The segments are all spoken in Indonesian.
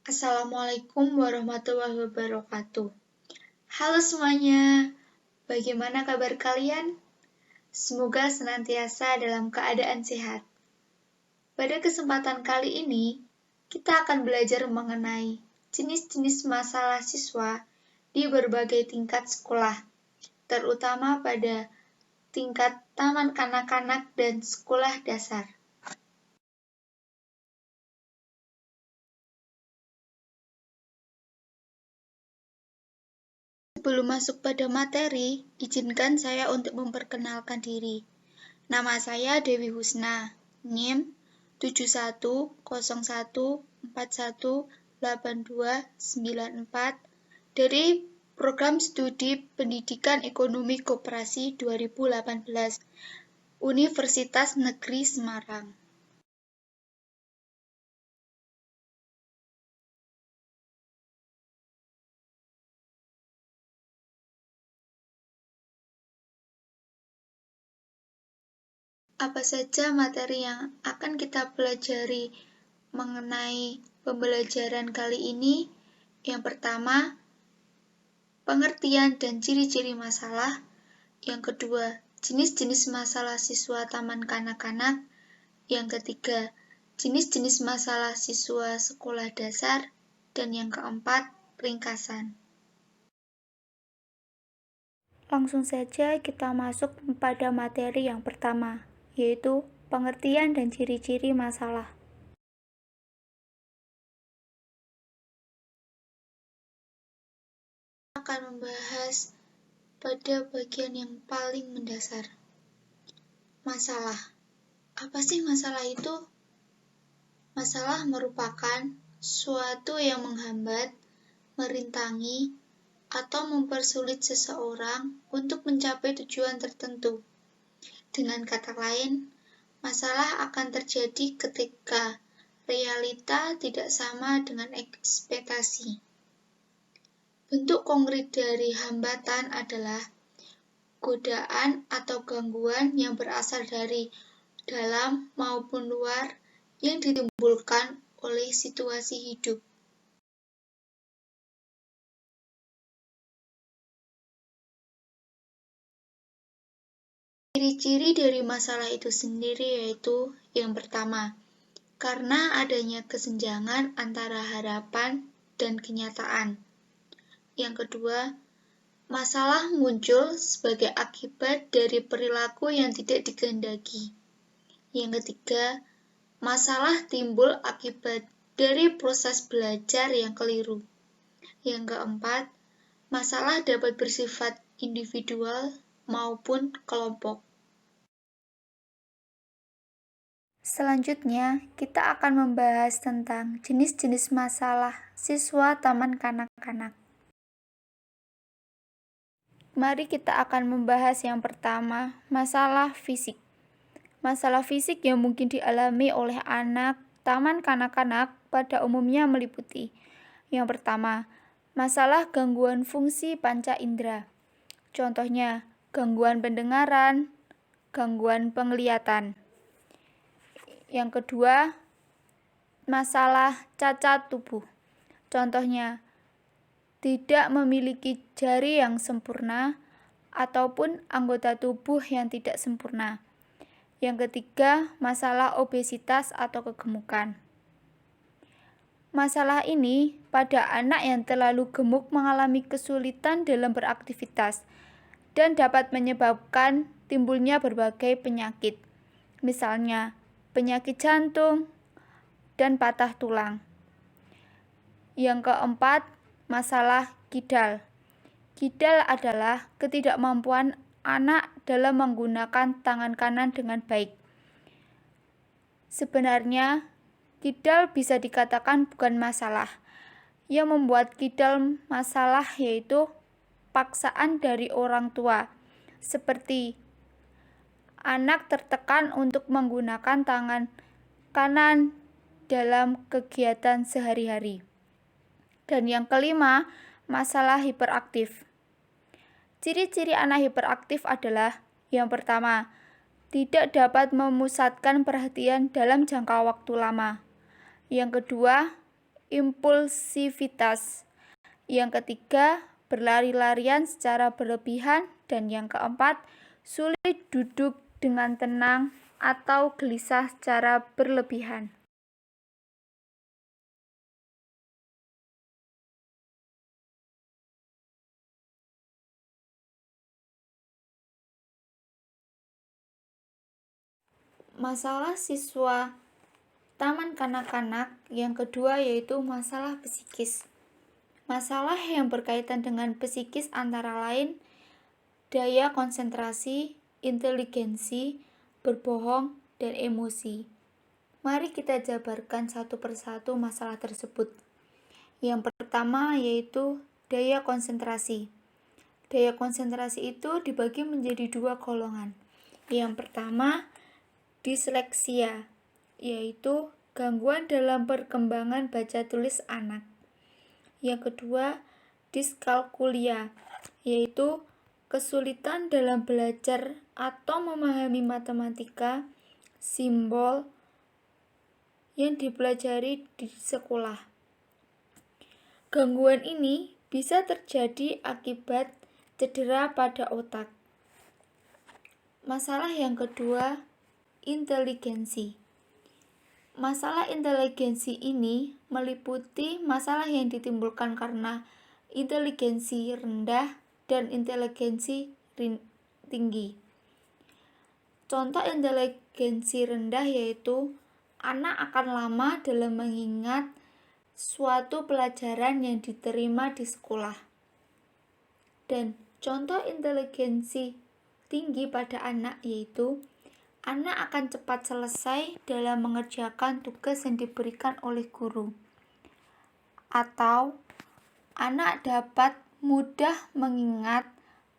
Assalamualaikum warahmatullahi wabarakatuh. Halo semuanya, bagaimana kabar kalian? Semoga senantiasa dalam keadaan sehat. Pada kesempatan kali ini, kita akan belajar mengenai jenis-jenis masalah siswa di berbagai tingkat sekolah, terutama pada tingkat taman kanak-kanak dan sekolah dasar. Sebelum masuk pada materi, izinkan saya untuk memperkenalkan diri. Nama saya Dewi Husna, NIM 7101418294 dari Program Studi Pendidikan Ekonomi Koperasi 2018, Universitas Negeri Semarang. Apa saja materi yang akan kita pelajari mengenai pembelajaran kali ini? Yang pertama, pengertian dan ciri-ciri masalah. Yang kedua, jenis-jenis masalah siswa taman kanak-kanak. Yang ketiga, jenis-jenis masalah siswa sekolah dasar. Dan yang keempat, ringkasan. Langsung saja kita masuk pada materi yang pertama, yaitu pengertian dan ciri-ciri masalah. Akan membahas pada bagian yang paling mendasar. Masalah. Apa sih masalah itu? Masalah merupakan suatu yang menghambat, merintangi, atau mempersulit seseorang untuk mencapai tujuan tertentu. Dengan kata lain, masalah akan terjadi ketika realita tidak sama dengan ekspektasi. Bentuk konkret dari hambatan adalah godaan atau gangguan yang berasal dari dalam maupun luar yang ditimbulkan oleh situasi hidup. Ciri-ciri dari masalah itu sendiri yaitu yang pertama, karena adanya kesenjangan antara harapan dan kenyataan. Yang kedua, masalah muncul sebagai akibat dari perilaku yang tidak dikehendaki. Yang ketiga, masalah timbul akibat dari proses belajar yang keliru. Yang keempat, masalah dapat bersifat individual maupun kelompok. Selanjutnya, kita akan membahas tentang jenis-jenis masalah siswa taman kanak-kanak. Mari kita akan membahas yang pertama, masalah fisik. Masalah fisik yang mungkin dialami oleh anak taman kanak-kanak pada umumnya meliputi: yang pertama, masalah gangguan fungsi panca indera. Contohnya, gangguan pendengaran, gangguan penglihatan. Yang kedua, masalah cacat tubuh. Contohnya, tidak memiliki jari yang sempurna ataupun anggota tubuh yang tidak sempurna. Yang ketiga, masalah obesitas atau kegemukan. Masalah ini pada anak yang terlalu gemuk mengalami kesulitan dalam beraktivitas dan dapat menyebabkan timbulnya berbagai penyakit, misalnya penyakit jantung dan patah tulang. Yang keempat, masalah kidal. Kidal adalah ketidakmampuan anak dalam menggunakan tangan kanan dengan baik. Sebenarnya, kidal bisa dikatakan bukan masalah. Yang membuat kidal masalah yaitu paksaan dari orang tua, seperti anak tertekan untuk menggunakan tangan kanan dalam kegiatan sehari-hari. Dan yang kelima, masalah hiperaktif. Ciri-ciri anak hiperaktif adalah yang pertama, tidak dapat memusatkan perhatian dalam jangka waktu lama. Yang kedua, impulsivitas. Yang ketiga, berlari-larian secara berlebihan. Dan yang keempat, sulit duduk dengan tenang atau gelisah secara berlebihan. Masalah siswa taman kanak-kanak yang kedua yaitu masalah psikis. Masalah yang berkaitan dengan psikis antara lain daya konsentrasi, inteligensi, berbohong, dan emosi. Mari kita jabarkan satu persatu masalah tersebut. Yang pertama yaitu daya konsentrasi. Daya konsentrasi itu dibagi menjadi dua golongan. Yang pertama, disleksia, yaitu gangguan dalam perkembangan baca tulis anak. Yang kedua, diskalkulia, yaitu kesulitan dalam belajar atau memahami matematika, simbol yang dipelajari di sekolah. Gangguan ini bisa terjadi akibat cedera pada otak. Masalah yang kedua, inteligensi. Masalah inteligensi ini meliputi masalah yang ditimbulkan karena inteligensi rendah dan inteligensi tinggi. Contoh inteligensi rendah yaitu anak akan lama dalam mengingat suatu pelajaran yang diterima di sekolah. Dan contoh inteligensi tinggi pada anak yaitu anak akan cepat selesai dalam mengerjakan tugas yang diberikan oleh guru. Atau anak dapat mudah mengingat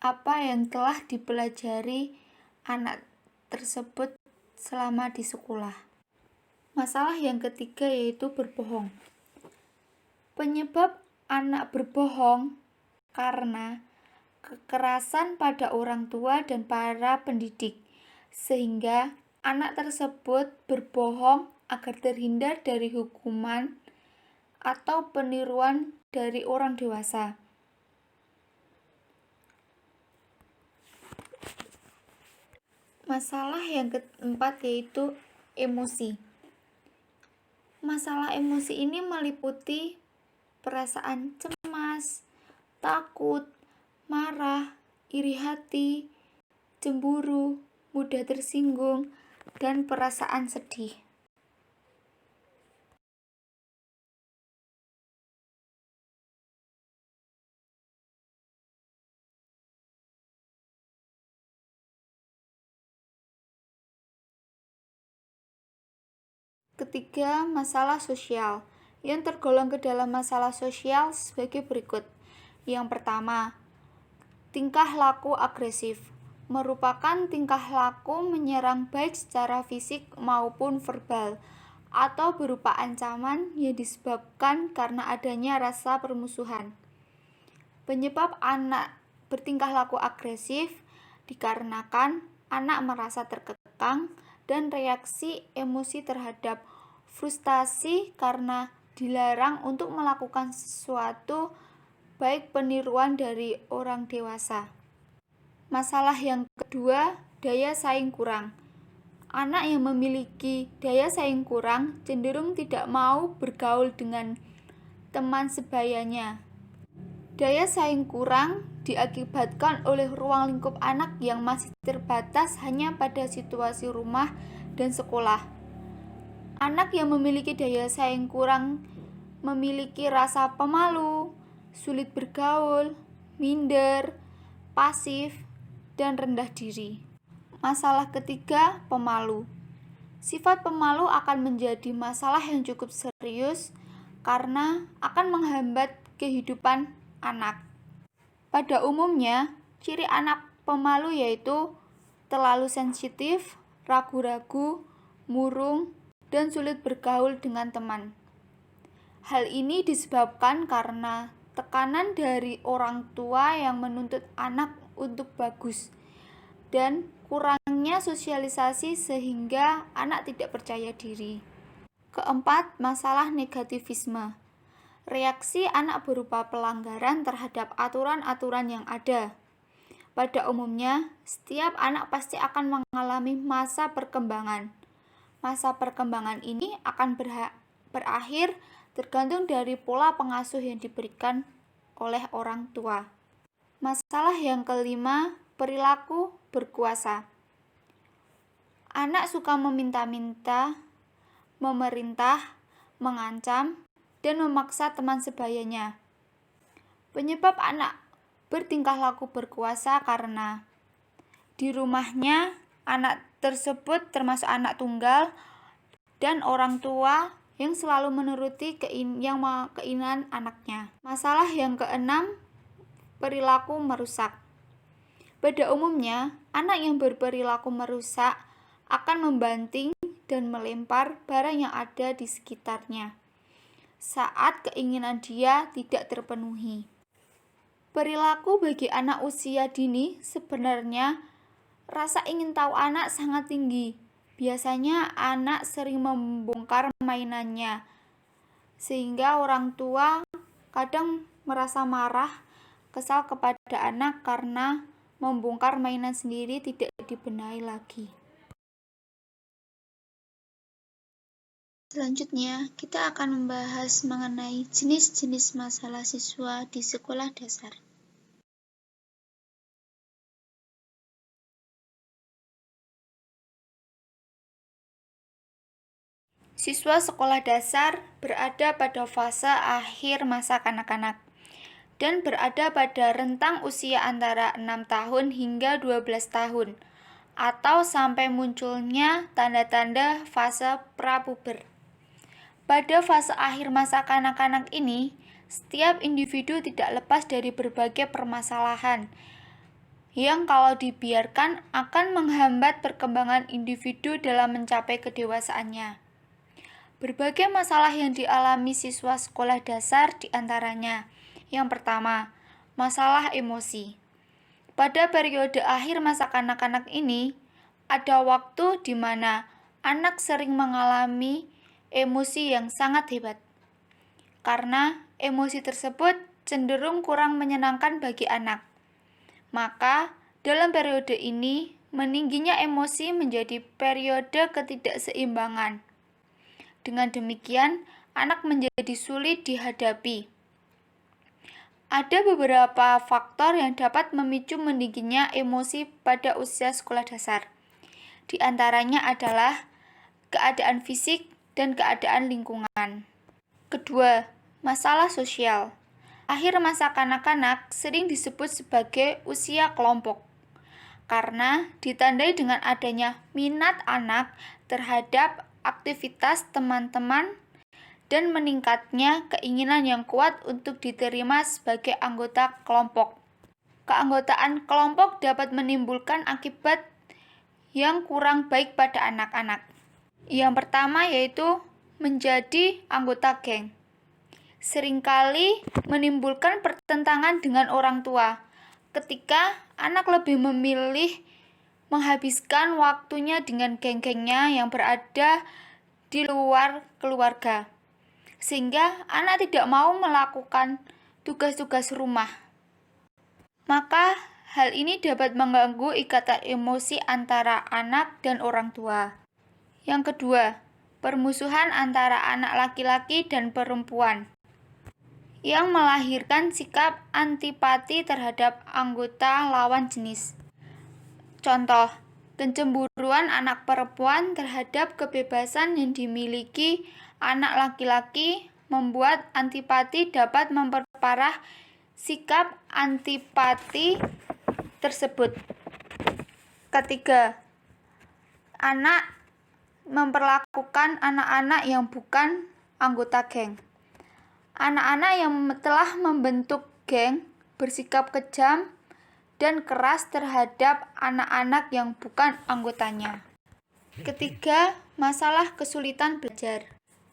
apa yang telah dipelajari anak tersebut selama di sekolah. Masalah yang ketiga yaitu berbohong. Penyebab anak berbohong karena kekerasan pada orang tua dan para pendidik, sehingga anak tersebut berbohong agar terhindar dari hukuman atau peniruan dari orang dewasa. Masalah yang keempat yaitu emosi. Masalah emosi ini meliputi perasaan cemas, takut, marah, iri hati, cemburu, mudah tersinggung, dan perasaan sedih. Ketiga, masalah sosial yang tergolong ke dalam masalah sosial sebagai berikut. Yang pertama, tingkah laku agresif merupakan tingkah laku menyerang baik secara fisik maupun verbal atau berupa ancaman yang disebabkan karena adanya rasa permusuhan. Penyebab anak bertingkah laku agresif dikarenakan anak merasa terkekang dan reaksi emosi terhadap frustasi karena dilarang untuk melakukan sesuatu baik peniruan dari orang dewasa. Masalah yang kedua, daya saing kurang. Anak yang memiliki daya saing kurang cenderung tidak mau bergaul dengan teman sebayanya. Daya saing kurang diakibatkan oleh ruang lingkup anak yang masih terbatas hanya pada situasi rumah dan sekolah. Anak yang memiliki daya saing kurang memiliki rasa pemalu, sulit bergaul, minder, pasif, dan rendah diri. Masalah ketiga, pemalu. Sifat pemalu akan menjadi masalah yang cukup serius karena akan menghambat kehidupan anak. Pada umumnya, ciri anak pemalu yaitu terlalu sensitif, ragu-ragu, murung, dan sulit bergaul dengan teman. Hal ini disebabkan karena tekanan dari orang tua yang menuntut anak untuk bagus dan kurangnya sosialisasi sehingga anak tidak percaya diri. Keempat, masalah negativisme. Reaksi anak berupa pelanggaran terhadap aturan-aturan yang ada. Pada umumnya, setiap anak pasti akan mengalami masa perkembangan. Masa perkembangan ini akan berakhir tergantung dari pola pengasuh yang diberikan oleh orang tua. Masalah yang kelima, perilaku berkuasa. Anak suka meminta-minta, memerintah, mengancam, dan memaksa teman sebayanya. Penyebab anak bertingkah laku berkuasa karena di rumahnya anak tersebut termasuk anak tunggal dan orang tua yang selalu menuruti keinginan anaknya. Masalah yang keenam, perilaku merusak. Pada umumnya, anak yang berperilaku merusak akan membanting dan melempar barang yang ada di sekitarnya saat keinginan dia tidak terpenuhi. Perilaku bagi anak usia dini sebenarnya rasa ingin tahu anak sangat tinggi. Biasanya anak sering membongkar mainannya, sehingga orang tua kadang merasa marah, kesal kepada anak karena membongkar mainan sendiri tidak dibenahi lagi. Selanjutnya, kita akan membahas mengenai jenis-jenis masalah siswa di sekolah dasar. Siswa sekolah dasar berada pada fase akhir masa kanak-kanak dan berada pada rentang usia antara 6 tahun hingga 12 tahun atau sampai munculnya tanda-tanda fase prapuber. Pada fase akhir masa kanak-kanak ini, setiap individu tidak lepas dari berbagai permasalahan yang kalau dibiarkan akan menghambat perkembangan individu dalam mencapai kedewasaannya. Berbagai masalah yang dialami siswa sekolah dasar diantaranya. Yang pertama, masalah emosi. Pada periode akhir masa kanak-kanak ini, ada waktu di mana anak sering mengalami emosi yang sangat hebat. Karena emosi tersebut cenderung kurang menyenangkan bagi anak. Maka, dalam periode ini, meningginya emosi menjadi periode ketidakseimbangan. Dengan demikian, anak menjadi sulit dihadapi. Ada beberapa faktor yang dapat memicu meningginya emosi pada usia sekolah dasar. Di antaranya adalah keadaan fisik dan keadaan lingkungan. Kedua, masalah sosial. Akhir masa kanak-kanak sering disebut sebagai usia kelompok karena ditandai dengan adanya minat anak terhadap aktivitas teman-teman dan meningkatnya keinginan yang kuat untuk diterima sebagai anggota kelompok. Keanggotaan kelompok dapat menimbulkan akibat yang kurang baik pada anak-anak. Yang pertama yaitu menjadi anggota geng. Seringkali menimbulkan pertentangan dengan orang tua ketika anak lebih memilih menghabiskan waktunya dengan geng-gengnya yang berada di luar keluarga, sehingga anak tidak mau melakukan tugas-tugas rumah. Maka hal ini dapat mengganggu ikatan emosi antara anak dan orang tua. Yang kedua, permusuhan antara anak laki-laki dan perempuan yang melahirkan sikap antipati terhadap anggota lawan jenis. Contoh, kecemburuan anak perempuan terhadap kebebasan yang dimiliki anak laki-laki membuat antipati dapat memperparah sikap antipati tersebut. Ketiga, anak memperlakukan anak-anak yang bukan anggota geng. Anak-anak yang telah membentuk geng bersikap kejam dan keras terhadap anak-anak yang bukan anggotanya. Ketiga, masalah kesulitan belajar.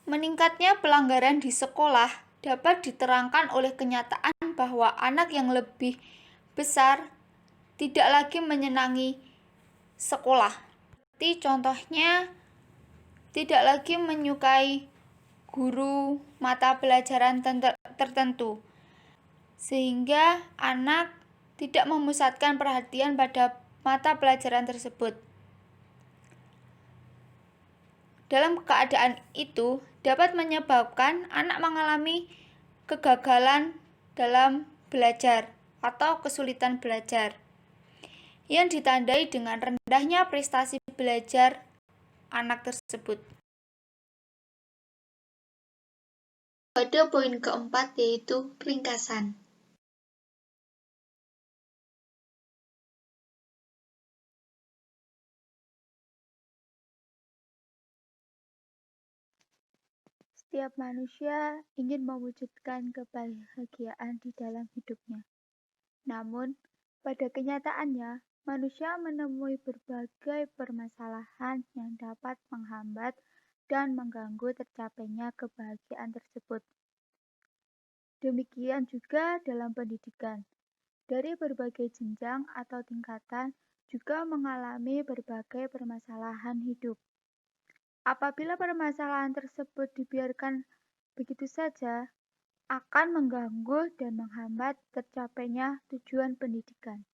Meningkatnya pelanggaran di sekolah dapat diterangkan oleh kenyataan bahwa anak yang lebih besar tidak lagi menyenangi sekolah. Seperti contohnya, tidak lagi menyukai guru mata pelajaran tertentu, sehingga anak tidak memusatkan perhatian pada mata pelajaran tersebut. Dalam keadaan itu dapat menyebabkan anak mengalami kegagalan dalam belajar atau kesulitan belajar yang ditandai dengan rendahnya prestasi belajar anak tersebut. Pada poin keempat yaitu ringkasan. Setiap manusia ingin mewujudkan kebahagiaan di dalam hidupnya. Namun, pada kenyataannya, manusia menemui berbagai permasalahan yang dapat menghambat dan mengganggu tercapainya kebahagiaan tersebut. Demikian juga dalam pendidikan. Dari berbagai jenjang atau tingkatan juga mengalami berbagai permasalahan hidup. Apabila permasalahan tersebut dibiarkan begitu saja, akan mengganggu dan menghambat tercapainya tujuan pendidikan.